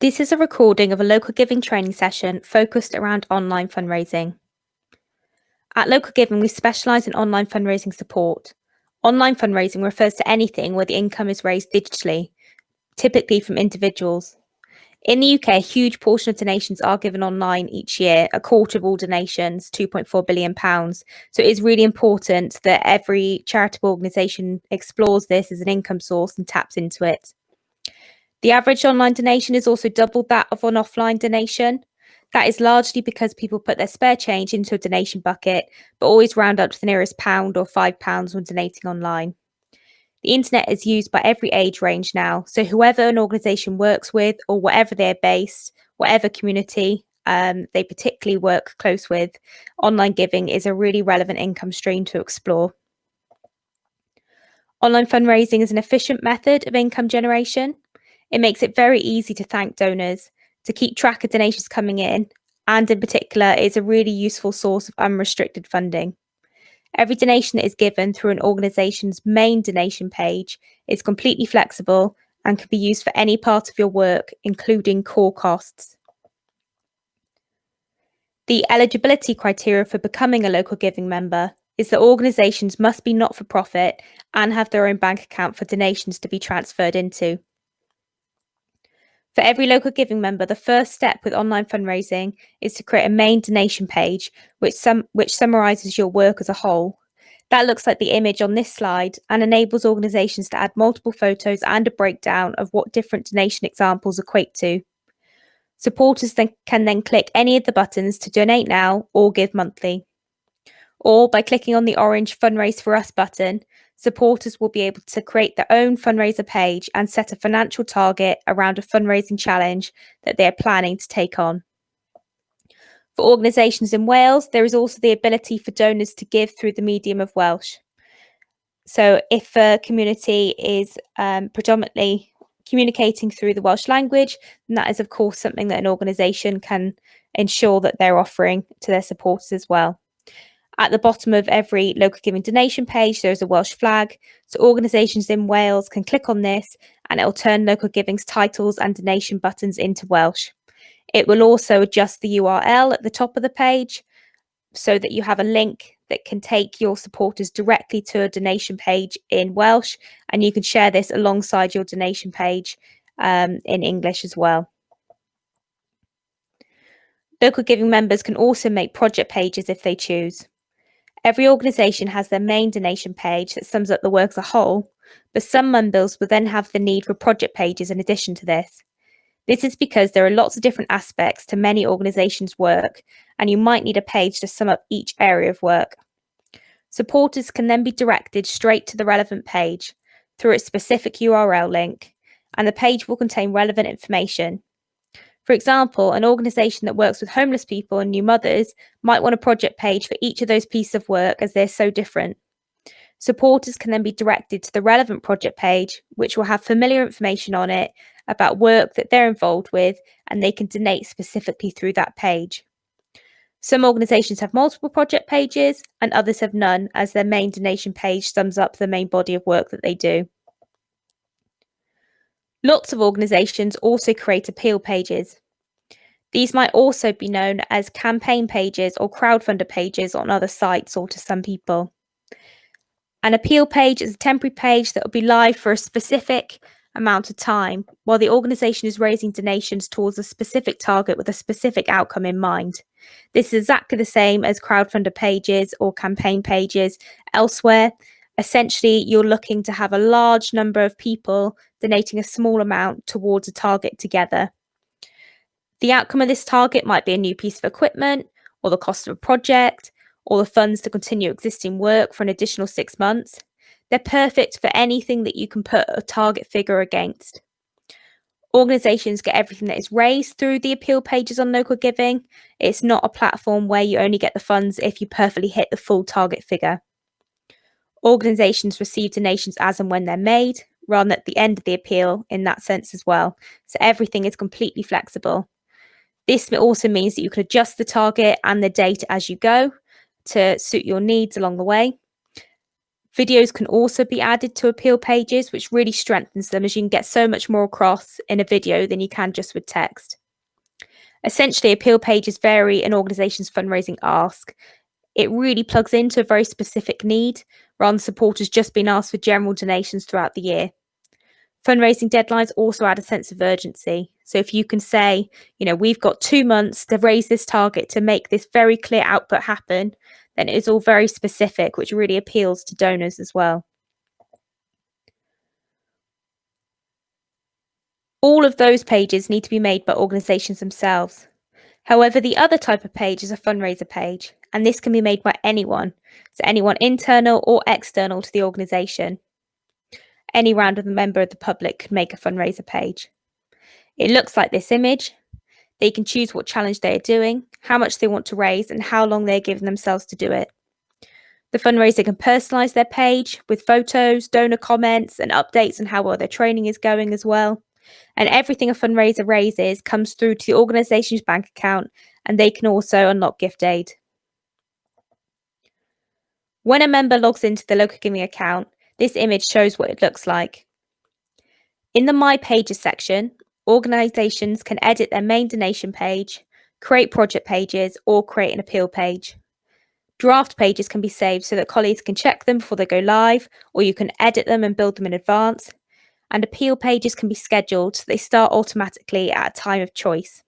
This is a recording of a local giving training session focused around online fundraising. At Local Giving, we specialise in online fundraising support. Online fundraising refers to anything where the income is raised digitally, typically from individuals. In the UK, a huge portion of donations are given online each year, a quarter of all donations, £2.4 billion. So it is really important that every charitable organisation explores this as an income source and taps into it. The average online donation is also double that of an offline donation. That is largely because people put their spare change into a donation bucket, but always round up to the nearest pound or £5 when donating online. The internet is used by every age range now, so whoever an organisation works with or wherever they're based, whatever community they particularly work close with, online giving is a really relevant income stream to explore. Online fundraising is an efficient method of income generation. It makes it very easy to thank donors, to keep track of donations coming in, and in particular, is a really useful source of unrestricted funding. Every donation that is given through an organisation's main donation page is completely flexible and can be used for any part of your work, including core costs. The eligibility criteria for becoming a local giving member is that organisations must be not-for-profit and have their own bank account for donations to be transferred into. For every local giving member, the first step with online fundraising is to create a main donation page which summarises your work as a whole. That looks like the image on this slide and enables organisations to add multiple photos and a breakdown of what different donation examples equate to. Supporters can then click any of the buttons to donate now or give monthly. Or by clicking on the orange Fundraise for Us button, supporters will be able to create their own fundraiser page and set a financial target around a fundraising challenge that they are planning to take on. For organisations in Wales, there is also the ability for donors to give through the medium of Welsh. So if a community is predominantly communicating through the Welsh language, then that is of course something that an organisation can ensure that they're offering to their supporters as well. At the bottom of every local giving donation page, there's a Welsh flag. So organisations in Wales can click on this and it will turn local giving's titles and donation buttons into Welsh. It will also adjust the URL at the top of the page so that you have a link that can take your supporters directly to a donation page in Welsh, and you can share this alongside your donation page in English as well. Local giving members can also make project pages if they choose. Every organisation has their main donation page that sums up the work as a whole, but some members will then have the need for project pages in addition to this. This is because there are lots of different aspects to many organisations' work, and you might need a page to sum up each area of work. Supporters can then be directed straight to the relevant page through its specific URL link, and the page will contain relevant information. For example, an organisation that works with homeless people and new mothers might want a project page for each of those pieces of work as they're so different. Supporters can then be directed to the relevant project page, which will have familiar information on it about work that they're involved with, and they can donate specifically through that page. Some organisations have multiple project pages and others have none, as their main donation page sums up the main body of work that they do. Lots of organisations also create appeal pages. These might also be known as campaign pages or crowdfunder pages on other sites or to some people. An appeal page is a temporary page that will be live for a specific amount of time while the organisation is raising donations towards a specific target with a specific outcome in mind. This is exactly the same as crowdfunder pages or campaign pages elsewhere. Essentially, you're looking to have a large number of people donating a small amount towards a target together. The outcome of this target might be a new piece of equipment, or the cost of a project, or the funds to continue existing work for an additional 6 months. They're perfect for anything that you can put a target figure against. Organisations get everything that is raised through the appeal pages on Local Giving. It's not a platform where you only get the funds if you perfectly hit the full target figure. Organisations receive donations as and when they're made, rather than at the end of the appeal in that sense as well. So everything is completely flexible. This also means that you can adjust the target and the date as you go to suit your needs along the way. Videos can also be added to appeal pages, which really strengthens them, as you can get so much more across in a video than you can just with text. Essentially, appeal pages vary an organisation's fundraising ask. It really plugs into a very specific need, rather than supporters just being asked for general donations throughout the year. Fundraising deadlines also add a sense of urgency. So if you can say, we've got 2 months to raise this target to make this very clear output happen, then it is all very specific, which really appeals to donors as well. All of those pages need to be made by organisations themselves. However, the other type of page is a fundraiser page, and this can be made by anyone, so anyone internal or external to the organisation. Any random member of the public can make a fundraiser page. It looks like this image. They can choose what challenge they are doing, how much they want to raise, and how long they're giving themselves to do it. The fundraiser can personalise their page with photos, donor comments, and updates on how well their training is going as well. And everything a fundraiser raises comes through to the organisation's bank account, and they can also unlock gift aid. When a member logs into the Localgiving account, this image shows what it looks like. In the My Pages section, organisations can edit their main donation page, create project pages, or create an appeal page. Draft pages can be saved so that colleagues can check them before they go live, or you can edit them and build them in advance. And appeal pages can be scheduled so they start automatically at a time of choice.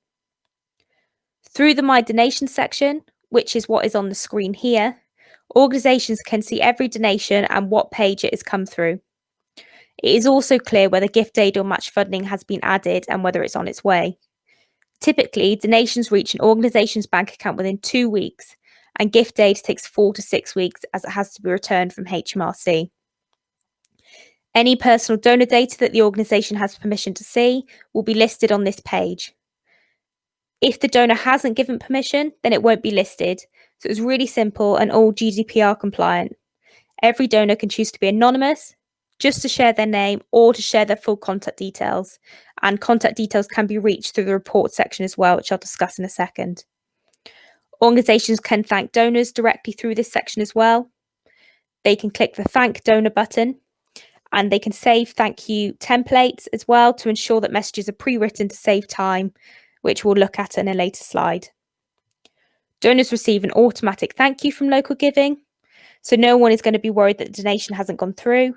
Through the My Donation section, which is what is on the screen here, organisations can see every donation and what page it has come through. It is also clear whether gift aid or match funding has been added and whether it's on its way. Typically, donations reach an organisation's bank account within 2 weeks, and gift aid takes 4 to 6 weeks as it has to be returned from HMRC. Any personal donor data that the organisation has permission to see will be listed on this page. If the donor hasn't given permission, then it won't be listed. So it's really simple and all GDPR compliant. Every donor can choose to be anonymous, just to share their name, or to share their full contact details. And contact details can be reached through the report section as well, which I'll discuss in a second. Organisations can thank donors directly through this section as well. They can click the Thank Donor button, and they can save thank you templates as well to ensure that messages are pre-written to save time, which we'll look at in a later slide. Donors receive an automatic thank you from Localgiving, so no one is going to be worried that the donation hasn't gone through.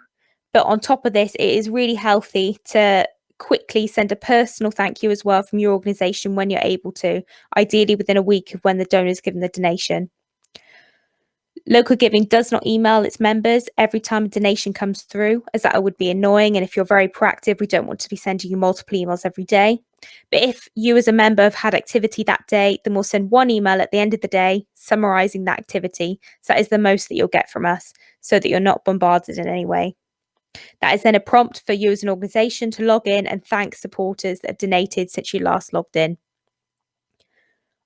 But on top of this, it is really healthy to quickly send a personal thank you as well from your organisation when you're able to, ideally within a week of when the donor has given the donation. Localgiving does not email its members every time a donation comes through, as that would be annoying, and if you're very proactive, we don't want to be sending you multiple emails every day. But if you as a member have had activity that day, then we'll send one email at the end of the day summarising that activity. So that is the most that you'll get from us, so that you're not bombarded in any way. That is then a prompt for you as an organisation to log in and thank supporters that have donated since you last logged in.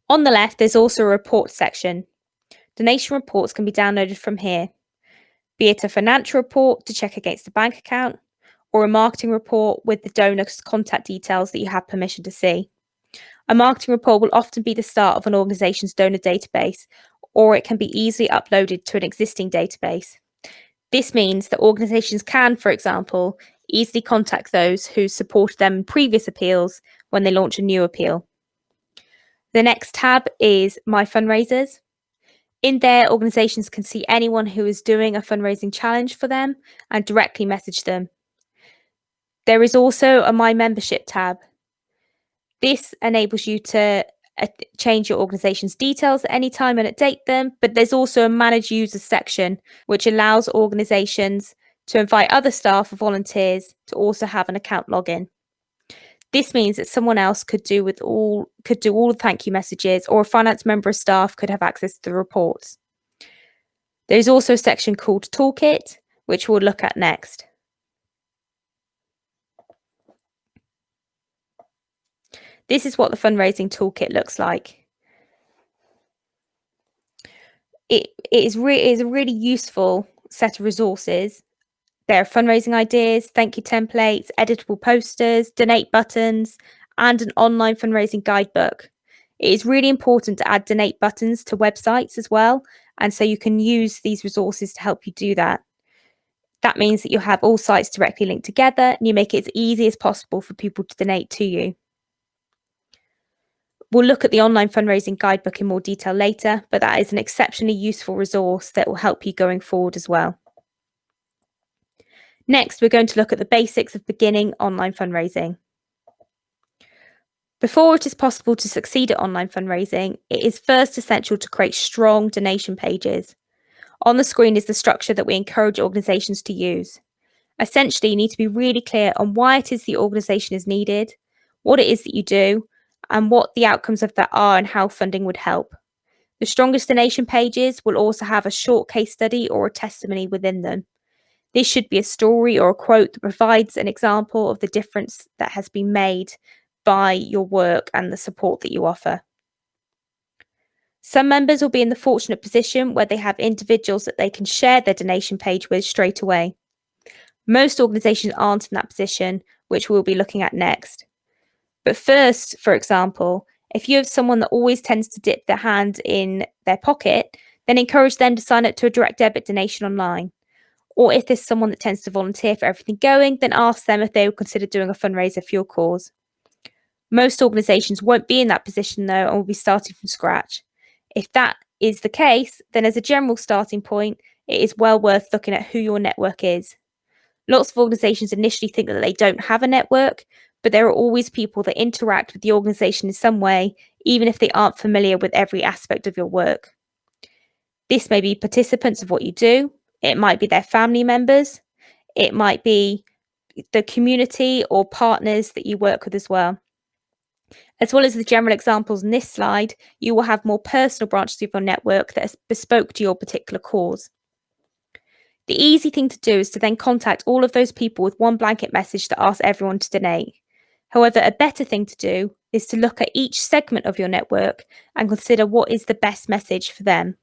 On the left, there's also a report section. Donation reports can be downloaded from here, be it a financial report to check against the bank account, or a marketing report with the donor's contact details that you have permission to see. A marketing report will often be the start of an organisation's donor database, or it can be easily uploaded to an existing database. This means that organisations can, for example, easily contact those who supported them in previous appeals when they launch a new appeal. The next tab is My Fundraisers. In there, organisations can see anyone who is doing a fundraising challenge for them and directly message them. There is also a My Membership tab. This enables you to change your organisation's details at any time and update them, but there's also a Manage Users section, which allows organisations to invite other staff or volunteers to also have an account login. This means that someone else could do all the thank you messages, or a finance member of staff could have access to the reports. There's also a section called Toolkit, which we'll look at next. This is what the fundraising toolkit looks like. It is a really useful set of resources. There are fundraising ideas, thank you templates, editable posters, donate buttons, and an online fundraising guidebook. It is really important to add donate buttons to websites as well, and so you can use these resources to help you do that. That means that you have all sites directly linked together and you make it as easy as possible for people to donate to you. We'll look at the online fundraising guidebook in more detail later, but that is an exceptionally useful resource that will help you going forward as well. Next, we're going to look at the basics of beginning online fundraising. Before it is possible to succeed at online fundraising, it is first essential to create strong donation pages. On the screen is the structure that we encourage organisations to use. Essentially, you need to be really clear on why it is the organisation is needed, what it is that you do, and what the outcomes of that are and how funding would help. The strongest donation pages will also have a short case study or a testimony within them. This should be a story or a quote that provides an example of the difference that has been made by your work and the support that you offer. Some members will be in the fortunate position where they have individuals that they can share their donation page with straight away. Most organisations aren't in that position, which we'll be looking at next. But first, for example, if you have someone that always tends to dip their hand in their pocket, then encourage them to sign up to a direct debit donation online. Or if there's someone that tends to volunteer for everything going, then ask them if they would consider doing a fundraiser for your cause. Most organisations won't be in that position though and will be starting from scratch. If that is the case, then as a general starting point, it is well worth looking at who your network is. Lots of organisations initially think that they don't have a network, but there are always people that interact with the organisation in some way, even if they aren't familiar with every aspect of your work. This may be participants of what you do, it might be their family members, it might be the community or partners that you work with as well. As well as the general examples in this slide, you will have more personal branches of your network that are bespoke to your particular cause. The easy thing to do is to then contact all of those people with one blanket message that asks everyone to donate. However, a better thing to do is to look at each segment of your network and consider what is the best message for them.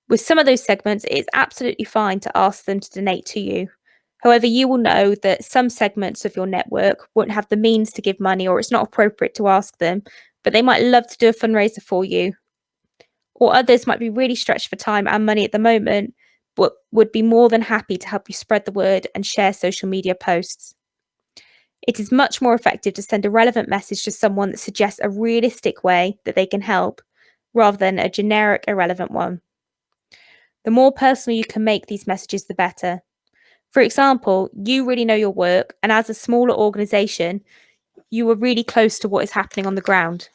With some of those segments, it is absolutely fine to ask them to donate to you. However, you will know that some segments of your network won't have the means to give money, or it's not appropriate to ask them, but they might love to do a fundraiser for you. Or others might be really stretched for time and money at the moment, but would be more than happy to help you spread the word and share social media posts. It is much more effective to send a relevant message to someone that suggests a realistic way that they can help, rather than a generic, irrelevant one. The more personal you can make these messages, the better. For example, you really know your work, and as a smaller organisation, you are really close to what is happening on the ground.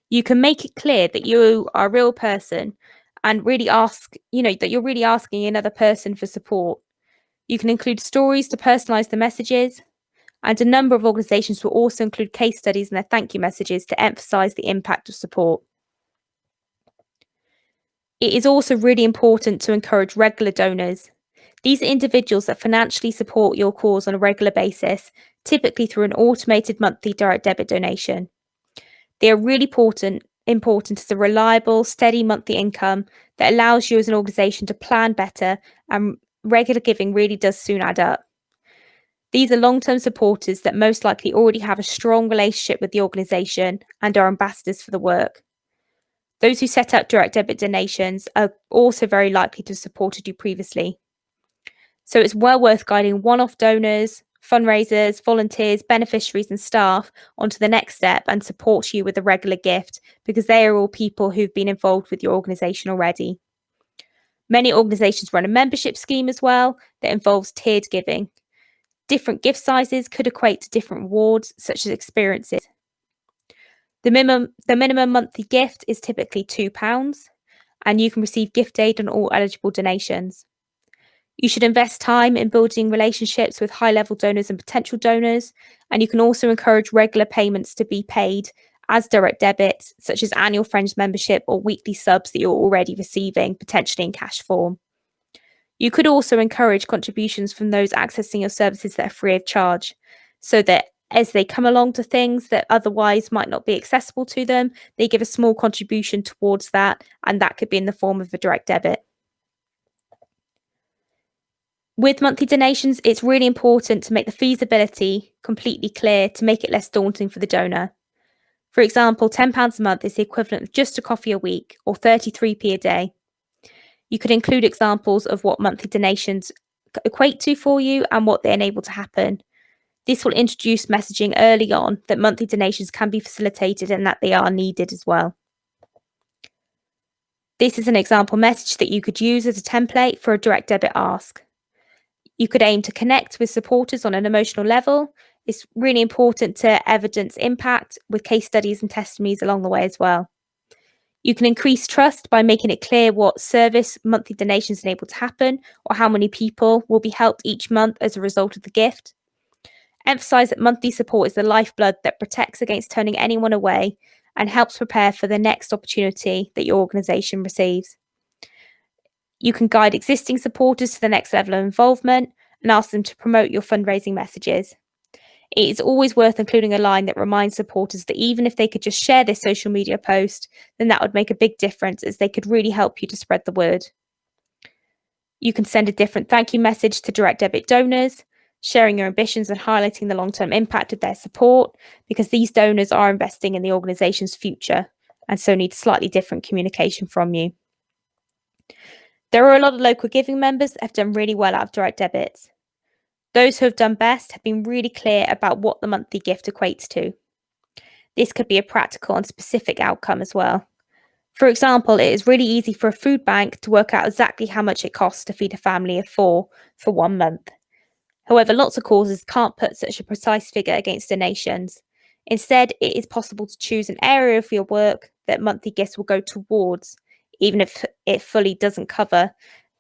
You can make it clear that you are a real person and really ask, that you're really asking another person for support. You can include stories to personalise the messages, and a number of organisations will also include case studies in their thank you messages to emphasise the impact of support. It is also really important to encourage regular donors. These are individuals that financially support your cause on a regular basis, typically through an automated monthly direct debit donation. They are really important as a reliable, steady monthly income that allows you as an organisation to plan better, and regular giving really does soon add up. These are long-term supporters that most likely already have a strong relationship with the organisation and are ambassadors for the work. Those who set up direct debit donations are also very likely to have supported you previously. So it's well worth guiding one-off donors, fundraisers, volunteers, beneficiaries and staff onto the next step and support you with a regular gift, because they are all people who've been involved with your organisation already. Many organisations run a membership scheme as well that involves tiered giving. Different gift sizes could equate to different rewards, such as experiences. The minimum monthly gift is typically £2, and you can receive gift aid on all eligible donations. You should invest time in building relationships with high-level donors and potential donors, and you can also encourage regular payments to be paid as direct debits, such as annual Friends membership or weekly subs that you're already receiving, potentially in cash form. You could also encourage contributions from those accessing your services that are free of charge, so that as they come along to things that otherwise might not be accessible to them, they give a small contribution towards that, and that could be in the form of a direct debit. With monthly donations, it's really important to make the feasibility completely clear to make it less daunting for the donor. For example, £10 a month is the equivalent of just a coffee a week, or 33p a day. You could include examples of what monthly donations equate to for you and what they enable to happen. This will introduce messaging early on that monthly donations can be facilitated and that they are needed as well. This is an example message that you could use as a template for a direct debit ask. You could aim to connect with supporters on an emotional level. It's really important to evidence impact with case studies and testimonies along the way as well. You can increase trust by making it clear what service monthly donations enable to happen or how many people will be helped each month as a result of the gift. Emphasise that monthly support is the lifeblood that protects against turning anyone away and helps prepare for the next opportunity that your organisation receives. You can guide existing supporters to the next level of involvement and ask them to promote your fundraising messages. It is always worth including a line that reminds supporters that even if they could just share this social media post, then that would make a big difference as they could really help you to spread the word. You can send a different thank you message to direct debit donors, sharing your ambitions and highlighting the long-term impact of their support, because these donors are investing in the organisation's future and so need slightly different communication from you. There are a lot of local giving members that have done really well out of direct debits. Those who have done best have been really clear about what the monthly gift equates to. This could be a practical and specific outcome as well. For example, it is really easy for a food bank to work out exactly how much it costs to feed a family of 4 for 1 month. However, lots of causes can't put such a precise figure against donations. Instead, it is possible to choose an area of your work that monthly gifts will go towards, even if it fully doesn't cover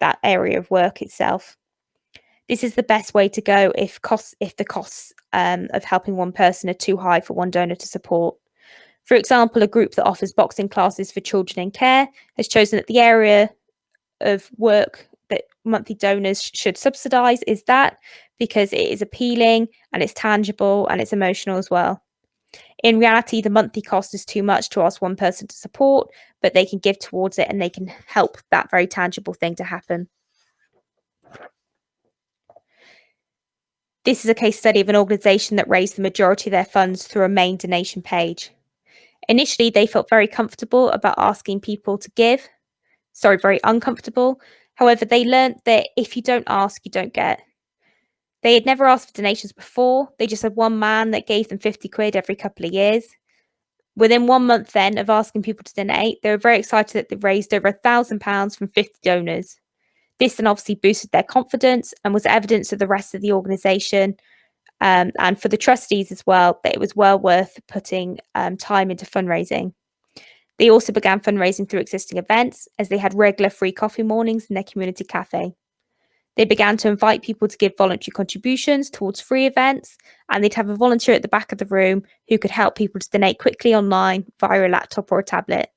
that area of work itself. This is the best way to go if the costs of helping one person are too high for one donor to support. For example, a group that offers boxing classes for children in care has chosen that the area of work that monthly donors should subsidise is that, because it is appealing and it's tangible and it's emotional as well. In reality, the monthly cost is too much to ask one person to support, but they can give towards it and they can help that very tangible thing to happen. This is a case study of an organisation that raised the majority of their funds through a main donation page. Initially, they felt very comfortable about asking people to give. Very uncomfortable. However, they learned that if you don't ask, you don't get. They had never asked for donations before. They just had one man that gave them 50 quid every couple of years. Within 1 month then of asking people to donate, they were very excited that they'd raised over £1,000 from 50 donors. This then obviously boosted their confidence and was evidence to the rest of the organisation and for the trustees as well, that it was well worth putting time into fundraising. They also began fundraising through existing events as they had regular free coffee mornings in their community cafe. They began to invite people to give voluntary contributions towards free events, and they'd have a volunteer at the back of the room who could help people to donate quickly online via a laptop or a tablet.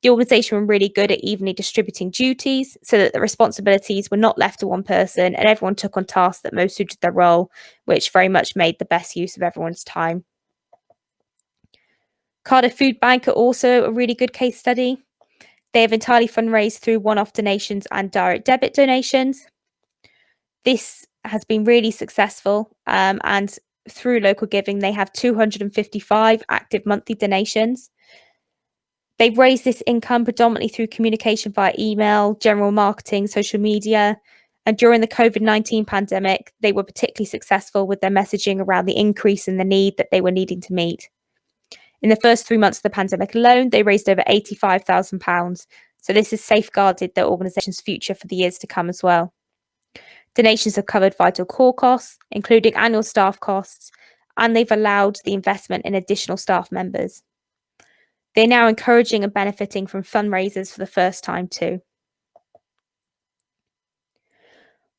The organisation were really good at evenly distributing duties so that the responsibilities were not left to one person and everyone took on tasks that most suited their role, which very much made the best use of everyone's time. Cardiff Food Bank are also a really good case study. They have entirely fundraised through one-off donations and direct debit donations. This has been really successful, and through local giving, they have 255 active monthly donations. They've raised this income predominantly through communication via email, general marketing, social media, and during the COVID-19 pandemic, they were particularly successful with their messaging around the increase in the need that they were needing to meet. In the first 3 months of the pandemic alone, they raised over £85,000. So this has safeguarded the organisation's future for the years to come as well. Donations have covered vital core costs, including annual staff costs, and they've allowed the investment in additional staff members. They're now encouraging and benefiting from fundraisers for the first time too.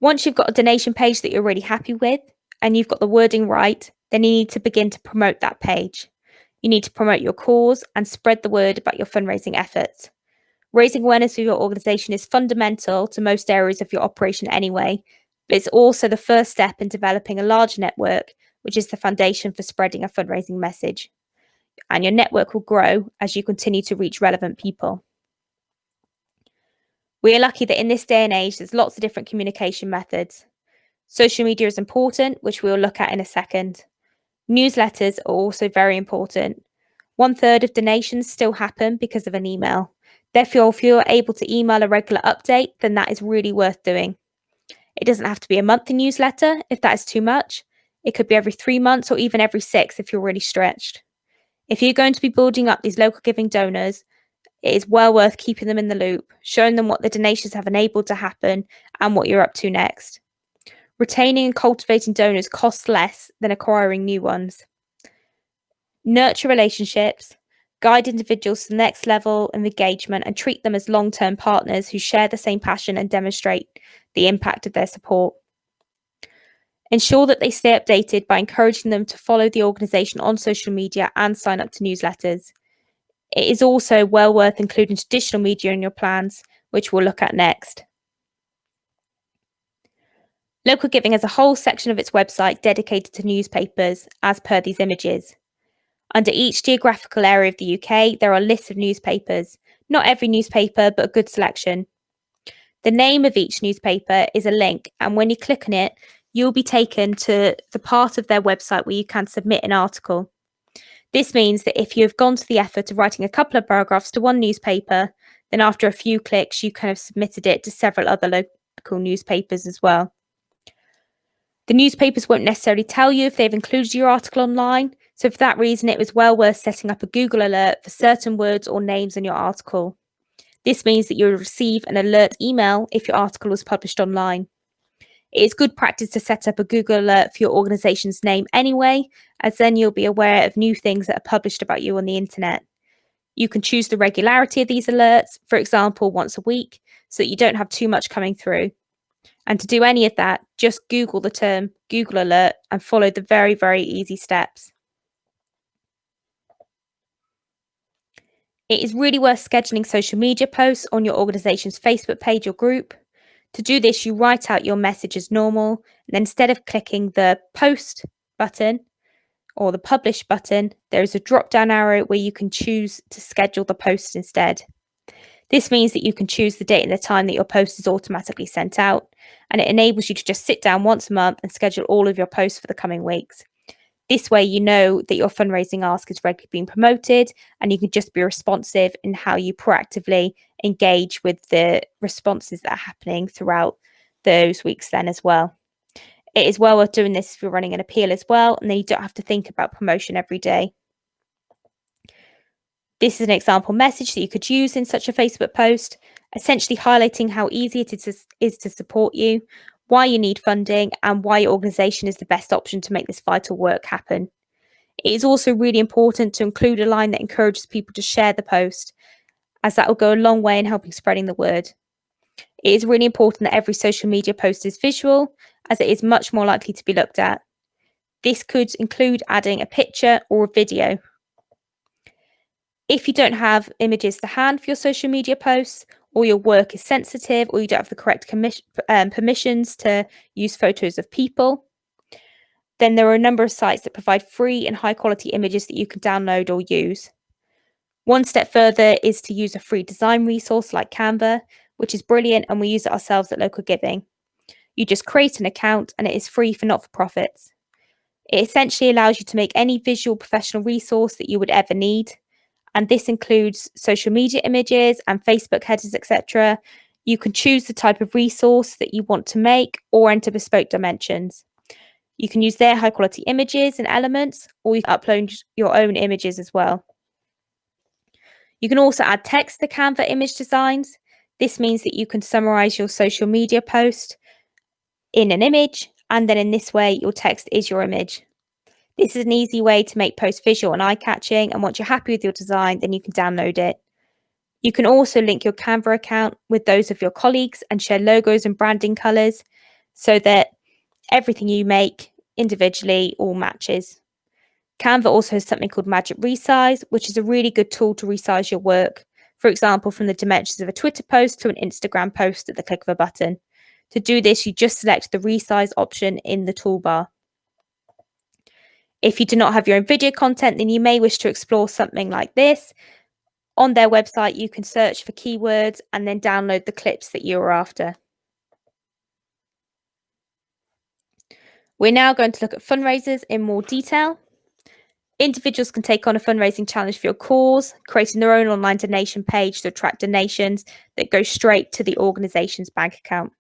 Once you've got a donation page that you're really happy with and you've got the wording right, then you need to begin to promote that page. You need to promote your cause and spread the word about your fundraising efforts. Raising awareness of your organisation is fundamental to most areas of your operation anyway, but it's also the first step in developing a large network, which is the foundation for spreading a fundraising message. And your network will grow as you continue to reach relevant people. We are lucky that in this day and age, there's lots of different communication methods. Social media is important, which we'll look at in a second. Newsletters are also very important. 1/3 of donations still happen because of an email. Therefore, if you're able to email a regular update, then that is really worth doing. It doesn't have to be a monthly newsletter if that is too much. It could be every 3 months or even every 6 if you're really stretched. If you're going to be building up these local giving donors, it is well worth keeping them in the loop, showing them what the donations have enabled to happen and what you're up to next. Retaining and cultivating donors costs less than acquiring new ones. Nurture relationships, guide individuals to the next level of engagement, and treat them as long-term partners who share the same passion and demonstrate the impact of their support. Ensure that they stay updated by encouraging them to follow the organisation on social media and sign up to newsletters. It is also well worth including traditional media in your plans, which we'll look at next. Local Giving has a whole section of its website dedicated to newspapers, as per these images. Under each geographical area of the UK, there are lists of newspapers. Not every newspaper, but a good selection. The name of each newspaper is a link, and when you click on it, you'll be taken to the part of their website where you can submit an article. This means that if you have gone to the effort of writing a couple of paragraphs to one newspaper, then after a few clicks, you can have submitted it to several other local newspapers as well. The newspapers won't necessarily tell you if they've included your article online, so for that reason, it was well worth setting up a Google alert for certain words or names in your article. This means that you'll receive an alert email if your article was published online. It is good practice to set up a Google alert for your organisation's name anyway, as then you'll be aware of new things that are published about you on the internet. You can choose the regularity of these alerts, for example, once a week, so that you don't have too much coming through. And to do any of that, just Google the term Google Alert and follow the very, very easy steps. It is really worth scheduling social media posts on your organisation's Facebook page or group. To do this, you write out your message as normal, and then instead of clicking the post button or the publish button, there is a drop-down arrow where you can choose to schedule the post instead. This means that you can choose the date and the time that your post is automatically sent out, and it enables you to just sit down once a month and schedule all of your posts for the coming weeks. This way, you know that your fundraising ask is regularly being promoted, and you can just be responsive in how you proactively engage with the responses that are happening throughout those weeks then as well. It is well worth doing this if you're running an appeal as well, and then you don't have to think about promotion every day. This is an example message that you could use in such a Facebook post, essentially highlighting how easy it is to support you, why you need funding, and why your organisation is the best option to make this vital work happen. It is also really important to include a line that encourages people to share the post, as that will go a long way in helping spreading the word. It is really important that every social media post is visual, as it is much more likely to be looked at. This could include adding a picture or a video. If you don't have images to hand for your social media posts, or your work is sensitive, or you don't have the correct permissions to use photos of people, then there are a number of sites that provide free and high quality images that you can download or use. One step further is to use a free design resource like Canva, which is brilliant, and we use it ourselves at Local Giving. You just create an account and it is free for not-for-profits. It essentially allows you to make any visual professional resource that you would ever need. And this includes social media images and Facebook headers, etc. You can choose the type of resource that you want to make or enter bespoke dimensions. You can use their high quality images and elements, or you can upload your own images as well. You can also add text to Canva image designs. This means that you can summarize your social media post in an image, and then in this way, your text is your image. This is an easy way to make posts visual and eye-catching, and once you're happy with your design, then you can download it. You can also link your Canva account with those of your colleagues and share logos and branding colours so that everything you make individually all matches. Canva also has something called Magic Resize, which is a really good tool to resize your work. For example, from the dimensions of a Twitter post to an Instagram post at the click of a button. To do this, you just select the resize option in the toolbar. If you do not have your own video content, then you may wish to explore something like this. On their website, you can search for keywords and then download the clips that you are after. We're now going to look at fundraisers in more detail. Individuals can take on a fundraising challenge for your cause, creating their own online donation page to attract donations that go straight to the organisation's bank account.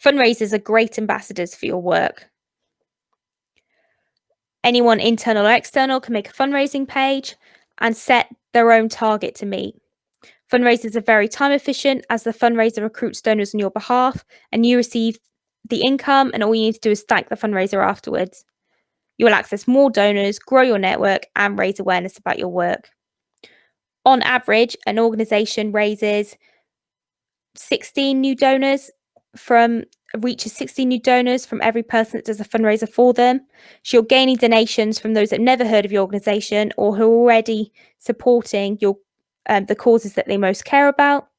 Fundraisers are great ambassadors for your work. Anyone internal or external can make a fundraising page and set their own target to meet. Fundraisers are very time efficient as the fundraiser recruits donors on your behalf and you receive the income, and all you need to do is thank the fundraiser afterwards. You will access more donors, grow your network, and raise awareness about your work. On average, an organisation reaches 16 new donors from every person that does a fundraiser for them. So you're gaining donations from those that never heard of your organisation or who are already supporting the causes that they most care about.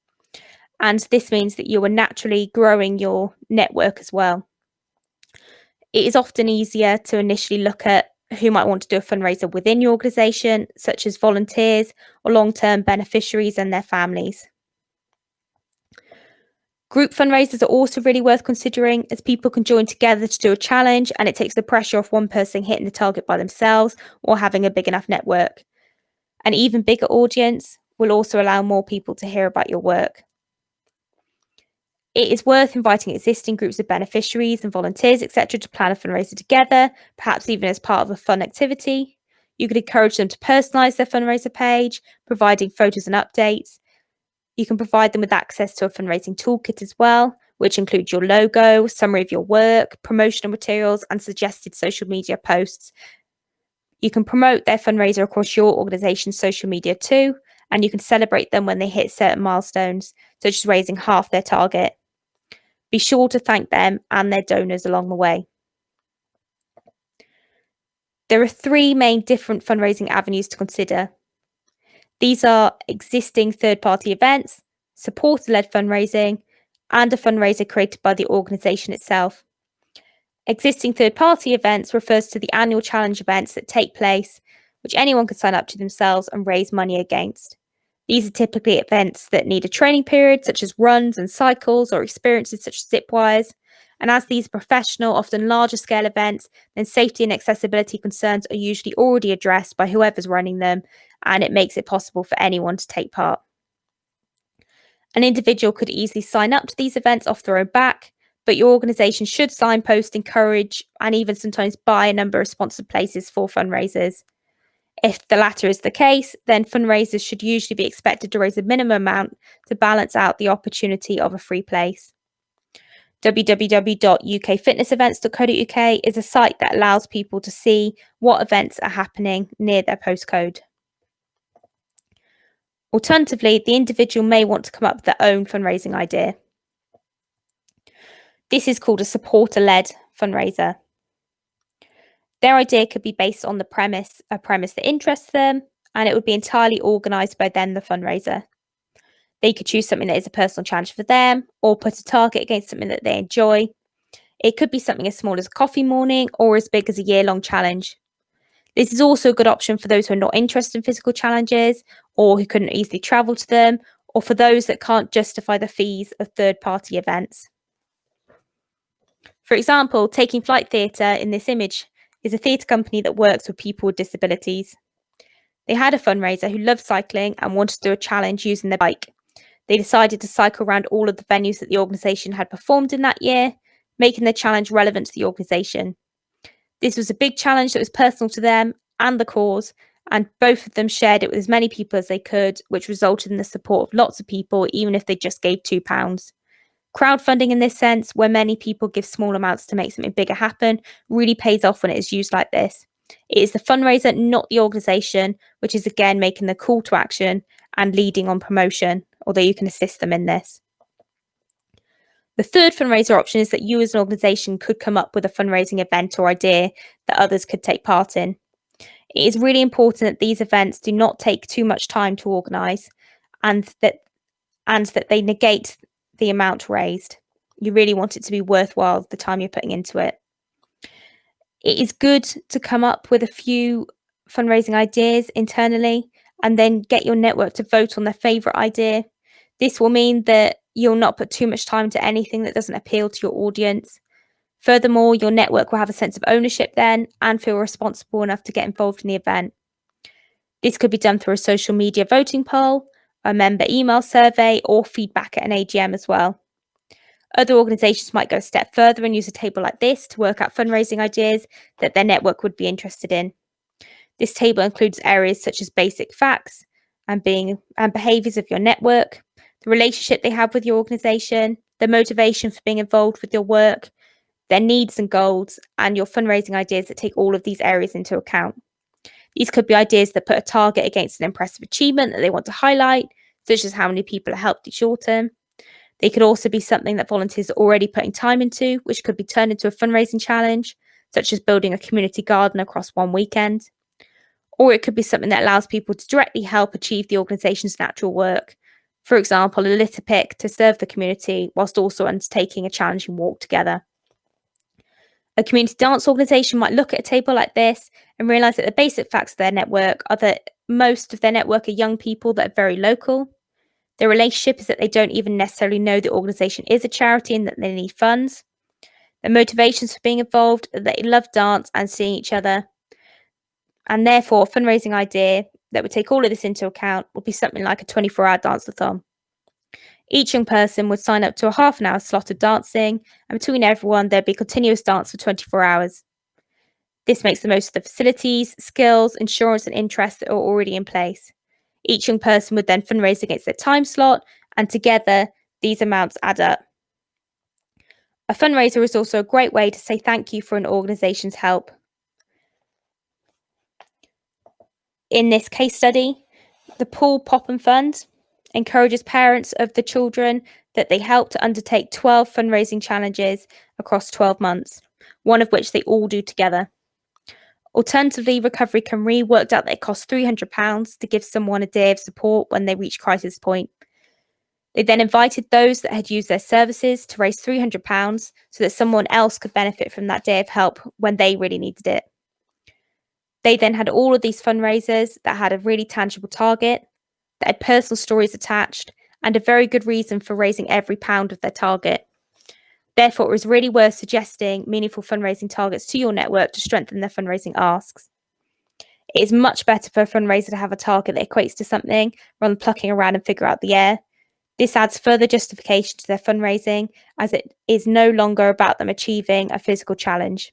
And this means that you are naturally growing your network as well. It is often easier to initially look at who might want to do a fundraiser within your organisation, such as volunteers or long-term beneficiaries and their families. Group fundraisers are also really worth considering, as people can join together to do a challenge, and it takes the pressure off one person hitting the target by themselves or having a big enough network. An even bigger audience will also allow more people to hear about your work. It is worth inviting existing groups of beneficiaries and volunteers, etc., to plan a fundraiser together, perhaps even as part of a fun activity. You could encourage them to personalise their fundraiser page, providing photos and updates. You can provide them with access to a fundraising toolkit as well, which includes your logo, summary of your work, promotional materials, and suggested social media posts. You can promote their fundraiser across your organisation's social media too, and you can celebrate them when they hit certain milestones, such as raising half their target. Be sure to thank them and their donors along the way. There are 3 main different fundraising avenues to consider. These are existing third-party events, supporter-led fundraising, and a fundraiser created by the organisation itself. Existing third-party events refers to the annual challenge events that take place, which anyone can sign up to themselves and raise money against. These are typically events that need a training period, such as runs and cycles, or experiences such as zip wires. And as these are professional, often larger scale events, then safety and accessibility concerns are usually already addressed by whoever's running them, and it makes it possible for anyone to take part. An individual could easily sign up to these events off their own back, but your organisation should signpost, encourage, and even sometimes buy a number of sponsored places for fundraisers. If the latter is the case, then fundraisers should usually be expected to raise a minimum amount to balance out the opportunity of a free place. www.ukfitnessevents.co.uk is a site that allows people to see what events are happening near their postcode. Alternatively, the individual may want to come up with their own fundraising idea. This is called a supporter-led fundraiser. Their idea could be based on a premise that interests them, and it would be entirely organised by them, the fundraiser. They could choose something that is a personal challenge for them, or put a target against something that they enjoy. It could be something as small as a coffee morning, or as big as a year-long challenge. This is also a good option for those who are not interested in physical challenges, or who couldn't easily travel to them, or for those that can't justify the fees of third-party events. For example, Taking Flight Theatre in this image is a theatre company that works with people with disabilities. They had a fundraiser who loved cycling and wanted to do a challenge using their bike. They decided to cycle around all of the venues that the organisation had performed in that year, making the challenge relevant to the organisation. This was a big challenge that was personal to them and the cause, and both of them shared it with as many people as they could, which resulted in the support of lots of people, even if they just gave £2. Crowdfunding in this sense, where many people give small amounts to make something bigger happen, really pays off when it is used like this. It is the fundraiser, not the organisation, which is again making the call to action and leading on promotion, although you can assist them in this. The third fundraiser option is that you as an organisation could come up with a fundraising event or idea that others could take part in. It is really important that these events do not take too much time to organise and that they negate the amount raised. You really want it to be worthwhile the time you're putting into it. It is good to come up with a few fundraising ideas internally and then get your network to vote on their favourite idea. This will mean that you'll not put too much time into anything that doesn't appeal to your audience. Furthermore, your network will have a sense of ownership then and feel responsible enough to get involved in the event. This could be done through a social media voting poll, a member email survey, or feedback at an AGM as well. Other organisations might go a step further and use a table like this to work out fundraising ideas that their network would be interested in. This table includes areas such as basic facts and behaviours of your network, the relationship they have with your organisation, the motivation for being involved with your work, their needs and goals, and your fundraising ideas that take all of these areas into account. These could be ideas that put a target against an impressive achievement that they want to highlight, such as how many people are helped each autumn. They could also be something that volunteers are already putting time into, which could be turned into a fundraising challenge, such as building a community garden across one weekend. Or it could be something that allows people to directly help achieve the organisation's natural work. For example, a litter pick to serve the community whilst also undertaking a challenging walk together. A community dance organisation might look at a table like this and realise that the basic facts of their network are that most of their network are young people that are very local. Their relationship is that they don't even necessarily know the organisation is a charity and that they need funds. Their motivations for being involved are that they love dance and seeing each other. And therefore, a fundraising idea that would take all of this into account would be something like a 24-hour dance-a-thon. Each young person would sign up to a half an hour slot of dancing, and between everyone, there'd be continuous dance for 24 hours. This makes the most of the facilities, skills, insurance, and interests that are already in place. Each young person would then fundraise against their time slot, and together, these amounts add up. A fundraiser is also a great way to say thank you for an organisation's help. In this case study, the Paul Popham Fund encourages parents of the children that they help to undertake 12 fundraising challenges across 12 months, one of which they all do together. Alternatively, Recovery Cymru worked out that it costs £300 to give someone a day of support when they reach crisis point. They then invited those that had used their services to raise £300 so that someone else could benefit from that day of help when they really needed it. They then had all of these fundraisers that had a really tangible target, that had personal stories attached, and a very good reason for raising every pound of their target. Therefore, it was really worth suggesting meaningful fundraising targets to your network to strengthen their fundraising asks. It is much better for a fundraiser to have a target that equates to something rather than plucking around and figure out the air. This adds further justification to their fundraising, as it is no longer about them achieving a physical challenge.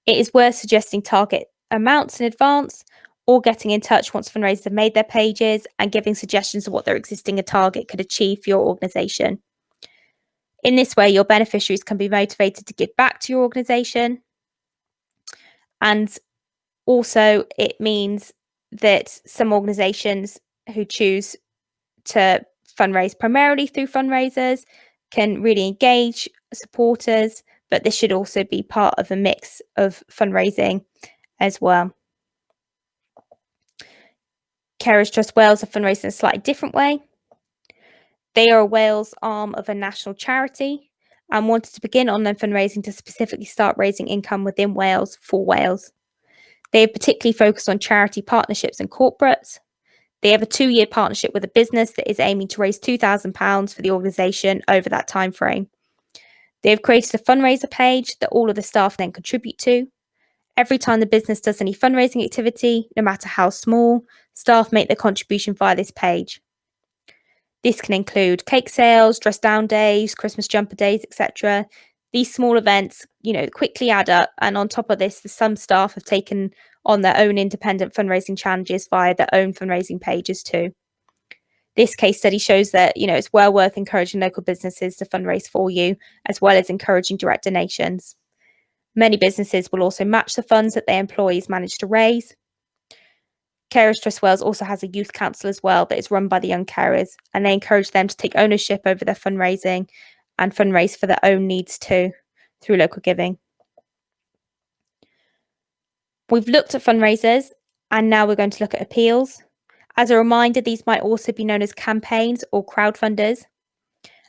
It is worth suggesting target amounts in advance, or getting in touch once fundraisers have made their pages and giving suggestions of what their existing target could achieve for your organisation. In this way, your beneficiaries can be motivated to give back to your organisation. And also, it means that some organisations who choose to fundraise primarily through fundraisers can really engage supporters, but this should also be part of a mix of fundraising as well. Carers Trust Wales are fundraising in a slightly different way. They are a Wales arm of a national charity and wanted to begin online fundraising to specifically start raising income within Wales for Wales. They are particularly focused on charity partnerships and corporates. They have a 2-year partnership with a business that is aiming to raise £2,000 for the organisation over that time frame. They have created a fundraiser page that all of the staff then contribute to. Every time the business does any fundraising activity, no matter how small, staff make their contribution via this page. This can include cake sales, dress down days, Christmas jumper days, etc. These small events, quickly add up, and on top of this, some staff have taken on their own independent fundraising challenges via their own fundraising pages too. This case study shows that, it's well worth encouraging local businesses to fundraise for you, as well as encouraging direct donations. Many businesses will also match the funds that their employees manage to raise. Carers Trust Wales also has a youth council as well that is run by the young carers, and they encourage them to take ownership over their fundraising and fundraise for their own needs too, through local giving. We've looked at fundraisers, and now we're going to look at appeals. As a reminder, these might also be known as campaigns or crowdfunders.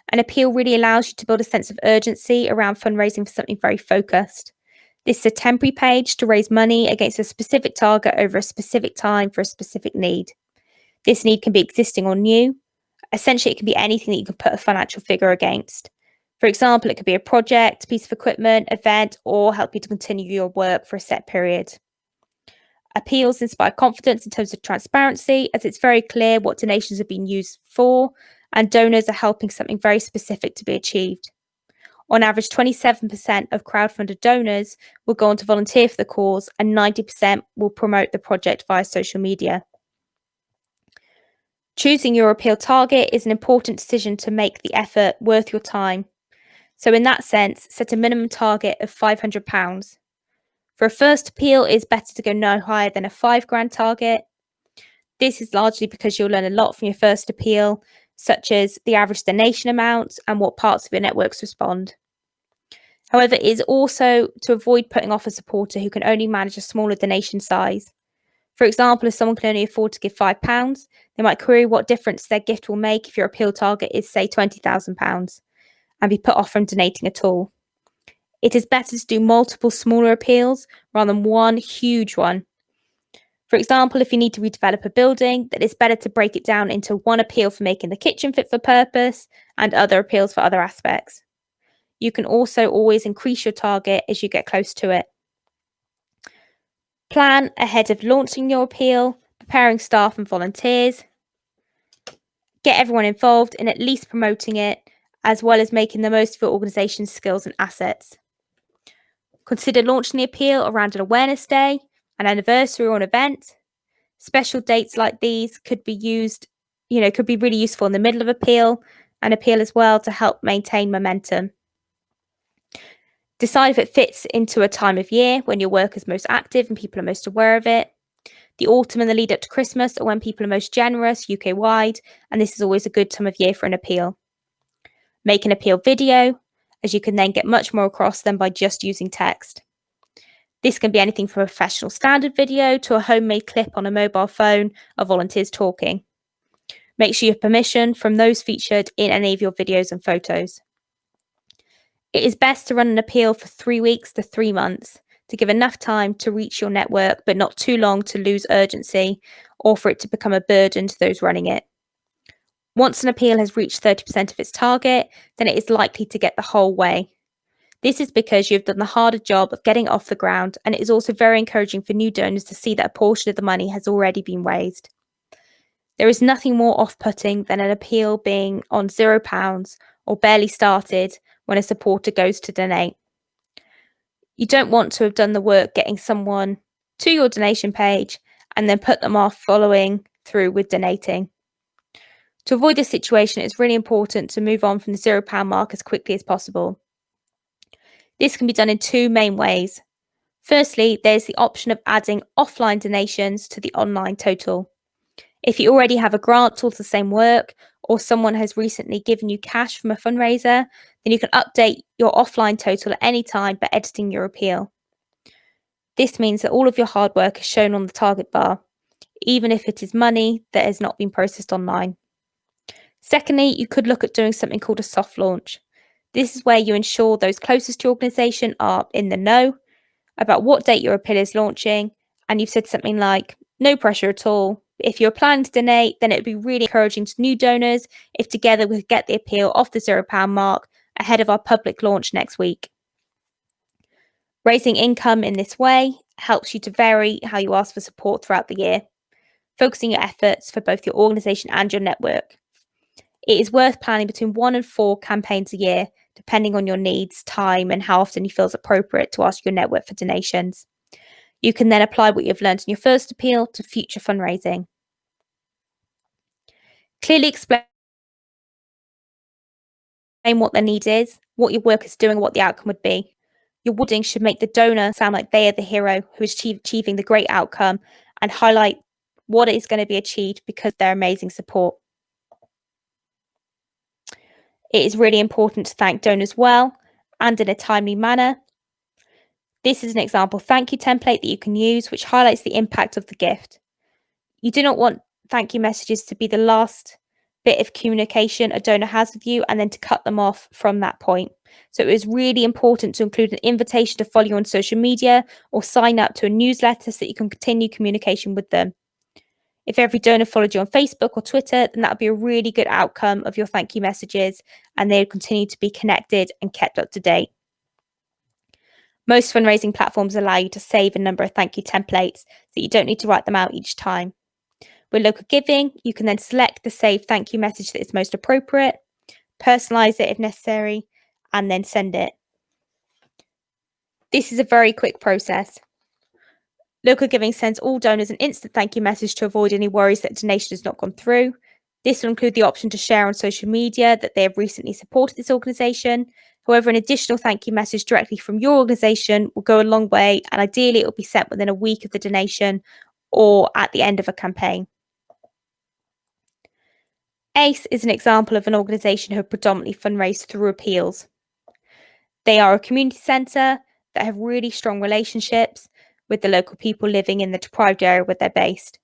An appeal really allows you to build a sense of urgency around fundraising for something very focused. This is a temporary page to raise money against a specific target over a specific time for a specific need. This need can be existing or new. Essentially, it can be anything that you can put a financial figure against. For example, it could be a project, piece of equipment, event, or help you to continue your work for a set period. Appeals inspire confidence in terms of transparency, as it's very clear what donations have been used for and donors are helping something very specific to be achieved. On average, 27% of crowdfunded donors will go on to volunteer for the cause, and 90% will promote the project via social media. Choosing your appeal target is an important decision to make the effort worth your time. So in that sense, set a minimum target of £500. For a first appeal, it's better to go no higher than a £5,000 target. This is largely because you'll learn a lot from your first appeal, such as the average donation amount and what parts of your networks respond. However, it is also to avoid putting off a supporter who can only manage a smaller donation size. For example, if someone can only afford to give £5, they might query what difference their gift will make if your appeal target is, say, £20,000, and be put off from donating at all. It is better to do multiple smaller appeals rather than one huge one. For example, if you need to redevelop a building, then it's better to break it down into one appeal for making the kitchen fit for purpose and other appeals for other aspects. You can also always increase your target as you get close to it. Plan ahead of launching your appeal, preparing staff and volunteers. Get everyone involved in at least promoting it, as well as making the most of your organisation's skills and assets. Consider launching the appeal around an awareness day, an anniversary or an event. Special dates like these could be really useful in the middle of an appeal as well, to help maintain momentum. Decide if it fits into a time of year when your work is most active and people are most aware of it. The autumn and the lead up to Christmas are when people are most generous UK-wide, and this is always a good time of year for an appeal. Make an appeal video, as you can then get much more across than by just using text. This can be anything from a professional standard video to a homemade clip on a mobile phone of volunteers talking. Make sure you have permission from those featured in any of your videos and photos. It is best to run an appeal for 3 weeks to 3 months to give enough time to reach your network, but not too long to lose urgency or for it to become a burden to those running it. Once an appeal has reached 30% of its target, then it is likely to get the whole way. This is because you've done the harder job of getting it off the ground, and it is also very encouraging for new donors to see that a portion of the money has already been raised. There is nothing more off-putting than an appeal being on £0 or barely started when a supporter goes to donate. You don't want to have done the work getting someone to your donation page and then put them off following through with donating. To avoid this situation, it's really important to move on from the £0 mark as quickly as possible. This can be done in 2 main ways. Firstly, there's the option of adding offline donations to the online total. If you already have a grant towards the same work, or someone has recently given you cash from a fundraiser, then you can update your offline total at any time by editing your appeal. This means that all of your hard work is shown on the target bar, even if it is money that has not been processed online. Secondly, you could look at doing something called a soft launch. This is where you ensure those closest to your organisation are in the know about what date your appeal is launching, and you've said something like, no pressure at all. If you're planning to donate, then it would be really encouraging to new donors if together we could get the appeal off the £0 mark ahead of our public launch next week. Raising income in this way helps you to vary how you ask for support throughout the year, focusing your efforts for both your organisation and your network. It is worth planning between 1 and 4 campaigns a year, depending on your needs, time, and how often you feel it's appropriate to ask your network for donations. You can then apply what you've learned in your first appeal to future fundraising. Clearly explain what their need is, what your work is doing, what the outcome would be. Your wording should make the donor sound like they are the hero who is achieving the great outcome, and highlight what is going to be achieved because of their amazing support. It is really important to thank donors well and in a timely manner. This is an example thank you template that you can use, which highlights the impact of the gift. You do not want thank you messages to be the last bit of communication a donor has with you and then to cut them off from that point. So it is really important to include an invitation to follow you on social media or sign up to a newsletter so that you can continue communication with them. If every donor followed you on Facebook or Twitter, then that would be a really good outcome of your thank you messages, and they would continue to be connected and kept up to date. Most fundraising platforms allow you to save a number of thank you templates, so you don't need to write them out each time. With local giving, you can then select the saved thank you message that is most appropriate, personalise it if necessary, and then send it. This is a very quick process. Local Giving sends all donors an instant thank you message to avoid any worries that a donation has not gone through. This will include the option to share on social media that they have recently supported this organisation. However, an additional thank you message directly from your organisation will go a long way, and ideally it will be sent within a week of the donation or at the end of a campaign. ACE is an example of an organisation who have predominantly fundraised through appeals. They are a community centre that have really strong relationships with the local people living in the deprived area where they're based.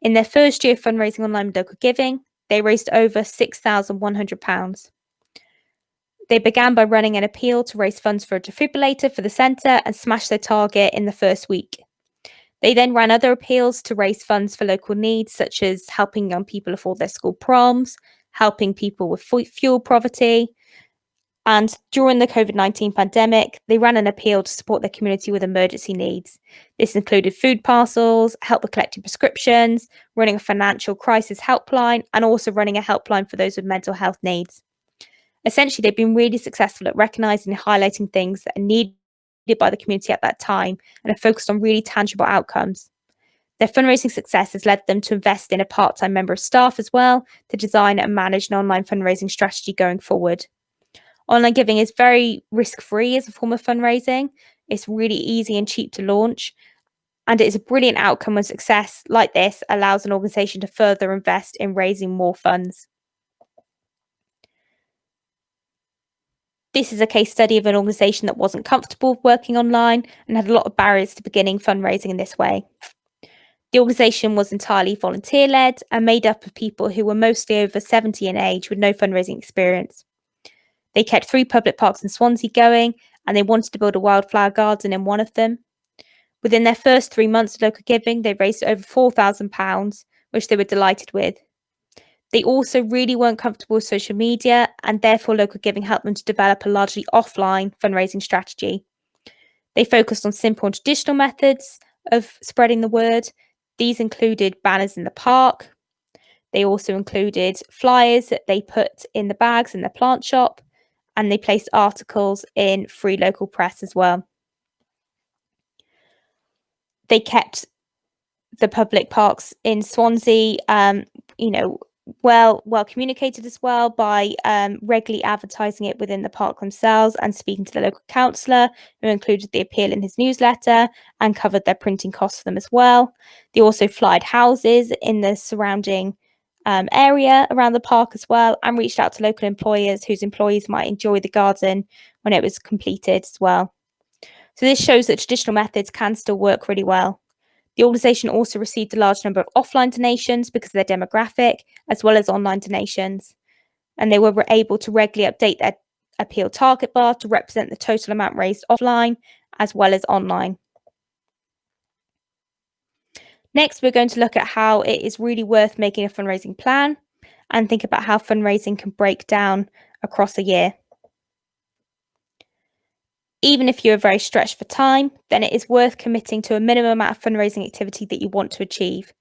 In their first year of fundraising online with Local Giving, they raised over £6,100. They began by running an appeal to raise funds for a defibrillator for the centre and smashed their target in the first week. They then ran other appeals to raise funds for local needs, such as helping young people afford their school proms, helping people with fuel poverty. And during the COVID-19 pandemic, they ran an appeal to support their community with emergency needs. This included food parcels, help with collecting prescriptions, running a financial crisis helpline, and also running a helpline for those with mental health needs. Essentially, they've been really successful at recognising and highlighting things that are needed by the community at that time and are focused on really tangible outcomes. Their fundraising success has led them to invest in a part-time member of staff as well to design and manage an online fundraising strategy going forward. Online giving is very risk-free as a form of fundraising. It's really easy and cheap to launch, and it is a brilliant outcome when success like this allows an organisation to further invest in raising more funds. This is a case study of an organisation that wasn't comfortable working online and had a lot of barriers to beginning fundraising in this way. The organisation was entirely volunteer-led and made up of people who were mostly over 70 in age with no fundraising experience. They kept 3 public parks in Swansea going, and they wanted to build a wildflower garden in one of them. Within their first 3 months of Local Giving, they raised over £4,000, which they were delighted with. They also really weren't comfortable with social media, and therefore Local Giving helped them to develop a largely offline fundraising strategy. They focused on simple and traditional methods of spreading the word. These included banners in the park. They also included flyers that they put in the bags in their plant shop, and they placed articles in free local press as well. They kept the public parks in Swansea, well communicated as well by regularly advertising it within the park themselves and speaking to the local councillor, who included the appeal in his newsletter and covered their printing costs for them as well. They also flyed houses in the surrounding area around the park as well, and reached out to local employers whose employees might enjoy the garden when it was completed as well. So this shows that traditional methods can still work really well. The organisation also received a large number of offline donations because of their demographic, as well as online donations. And they were able to regularly update their appeal target bar to represent the total amount raised offline as well as online. Next, we're going to look at how it is really worth making a fundraising plan and think about how fundraising can break down across a year. Even if you're very stretched for time, then it is worth committing to a minimum amount of fundraising activity that you want to achieve.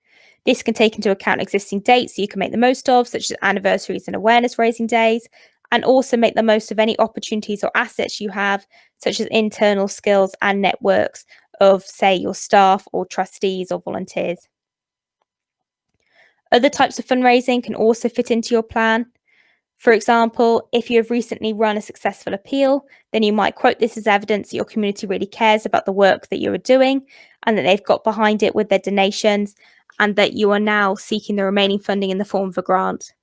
This can take into account existing dates that you can make the most of, such as anniversaries and awareness raising days, and also make the most of any opportunities or assets you have, such as internal skills and networks of, say, your staff or trustees or volunteers. Other types of fundraising can also fit into your plan. For example, if you have recently run a successful appeal, then you might quote this as evidence that your community really cares about the work that you are doing and that they've got behind it with their donations, and that you are now seeking the remaining funding in the form of a grant.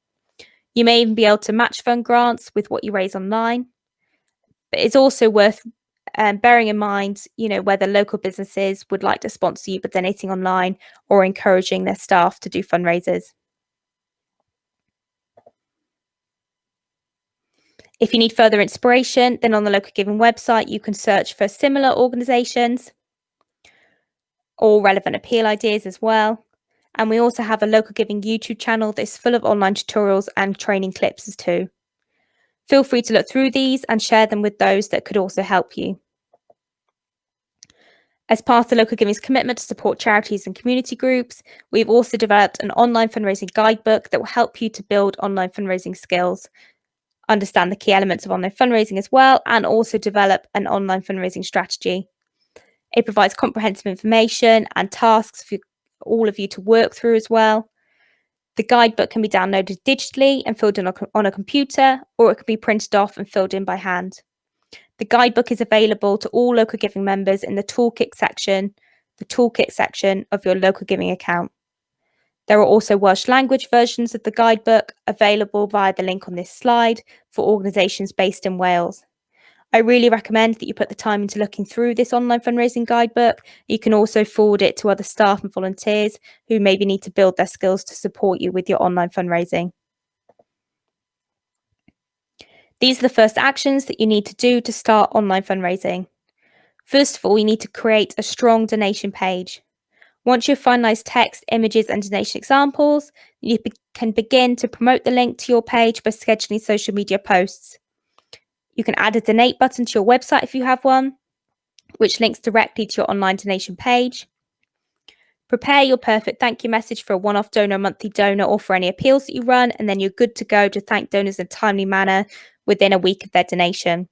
You may even be able to match fund grants with what you raise online. But it's also worth bearing in mind, whether local businesses would like to sponsor you by donating online or encouraging their staff to do fundraisers. If you need further inspiration, then on the Local Giving website, you can search for similar organisations or relevant appeal ideas as well. And we also have a Local Giving YouTube channel that's full of online tutorials and training clips as too. Feel free to look through these and share them with those that could also help you. As part of the Local Giving's commitment to support charities and community groups, we've also developed an online fundraising guidebook that will help you to build online fundraising skills, understand the key elements of online fundraising as well, and also develop an online fundraising strategy. It provides comprehensive information and tasks for all of you to work through as well. The guidebook can be downloaded digitally and filled in on a computer, or it can be printed off and filled in by hand. The guidebook is available to all Local Giving members in the toolkit section of your Local Giving account. There are also Welsh language versions of the guidebook available via the link on this slide for organisations based in Wales. I really recommend that you put the time into looking through this online fundraising guidebook. You can also forward it to other staff and volunteers who maybe need to build their skills to support you with your online fundraising. These are the first actions that you need to do to start online fundraising. First of all, you need to create a strong donation page. Once you've finalised text, images, and donation examples, you can begin to promote the link to your page by scheduling social media posts. You can add a donate button to your website if you have one, which links directly to your online donation page. Prepare your perfect thank you message for a one-off donor, monthly donor, or for any appeals that you run, and then you're good to go to thank donors in a timely manner within a week of their donation.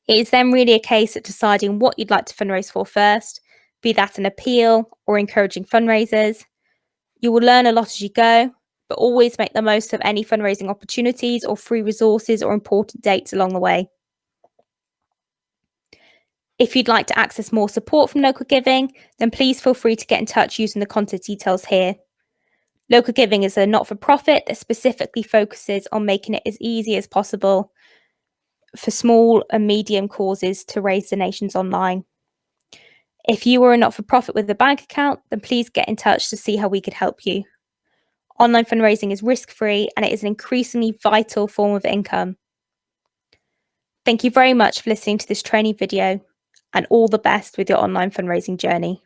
It is then really a case of deciding what you'd like to fundraise for first, be that an appeal or encouraging fundraisers. You will learn a lot as you go, but always make the most of any fundraising opportunities or free resources or important dates along the way. If you'd like to access more support from Local Giving, then please feel free to get in touch using the contact details here. Local Giving is a not-for-profit that specifically focuses on making it as easy as possible for small and medium causes to raise donations online. If you are a not-for-profit with a bank account, then please get in touch to see how we could help you. Online fundraising is risk-free and it is an increasingly vital form of income. Thank you very much for listening to this training video, and all the best with your online fundraising journey.